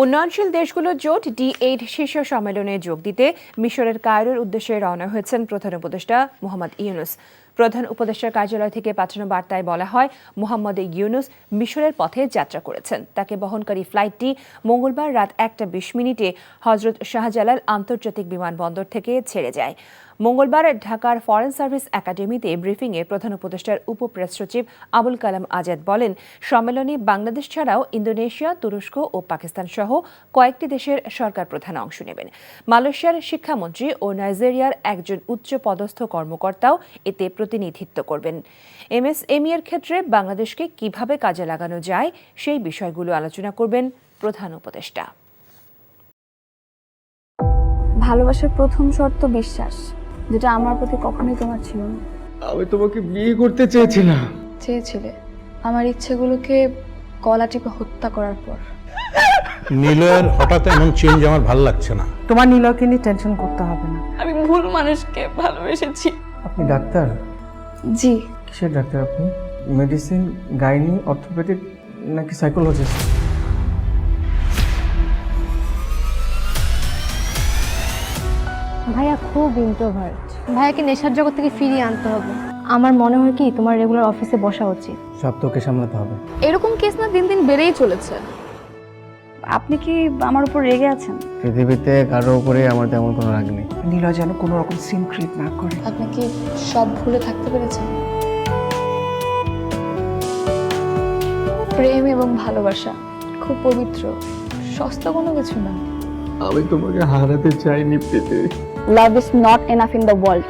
উন্নয়নশীল দেশগুলোর জোট D8 শীর্ষ সম্মেলনে যোগ দিতে মিশরের কায়রোর উদ্দেশ্যে রওনা হয়েছেন প্রধান উপদেষ্টা মোহাম্মদ ইউনূস। প্রধান উপদেষ্টার কার্যালয় থেকে পাঠানো বার্তায় বলা হয়, মোহাম্মদ ইউনূস মিশরের পথে যাত্রা করেছেন। তাকে বহনকারী ফ্লাইটটি মঙ্গলবার রাত 1:20 হজরত শাহজালাল আন্তর্জাতিক বিমানবন্দর থেকে ছেড়ে যায়। মঙ্গলবার ঢাকার ফরেন সার্ভিস একাডেমিতে ব্রিফিংয়ে প্রধান উপদেষ্টার উপপ্রেস সচিব আবুল কালাম আজাদ বলেন, সম্মেলনে বাংলাদেশ ছাড়াও ইন্দোনেশিয়া, তুরস্ক ও পাকিস্তান সহ কয়েকটি দেশের সরকার প্রধান অংশ নেবেন। মালয়েশিয়ার শিক্ষামন্ত্রী ও নাইজেরিয়ার একজন উচ্চ পদস্থ কর্মকর্তাও এতে প্রতিনিধিত্ব করবেন। MSME এর ক্ষেত্রে বাংলাদেশকে কিভাবে কাজে লাগানো যায় সেই বিষয়গুলো আলোচনা করবেন প্রধান উপদেষ্টা। ভালোবাসার প্রথম শর্ত বিশ্বাস, যেটা আমার প্রতি কখনোই তোমার ছিল না। আমি তোমাকে বিয়ে করতে চেয়েছিলাম। চেয়েছিলে আমার ইচ্ছেগুলোকে গলা টিপে হত্যা করার পর। নিলয়ের হঠাৎ এমন চেঞ্জ আমার ভালো লাগছে না। তোমার নিলয়কে নিয়ে টেনশন করতে হবে না। আমি ভুল মানুষকে ভালোবেসেছি। আপনি ডাক্তার? জি। কিসের ডাক্তার আপনি? মেডিসিন, গাইনি, অর্থোপেডিক নাকি সাইকোলজিস্ট? ভাইয়া খুব ইন্ট্রোভার্ট। ভাইয়াকে নেশার জগৎ থেকে ফিরিয়ে আনতে হবে। আমার মনে হয় কি তোমার রেগুলার অফিসে বসা উচিত। সব তোকে সামলাতে হবে। এরকম কেস না দিন দিন বেড়েই চলেছে। আপনি কি আমার উপর রেগে আছেন? পৃথিবীতে কারো উপরে আমার তেমন কোনো রাগ নেই। নিলয় যেন কোনো রকম সিন ক্রিয়েট না করে। আপনি কি সব ভুলে থাকতে পেরেছেন? প্রেম এবং ভালোবাসা খুব পবিত্র, সস্তা কোনো কিছু না। আমি তোমাকে হারাতে চাইনি পেতে। Love is not enough in the world.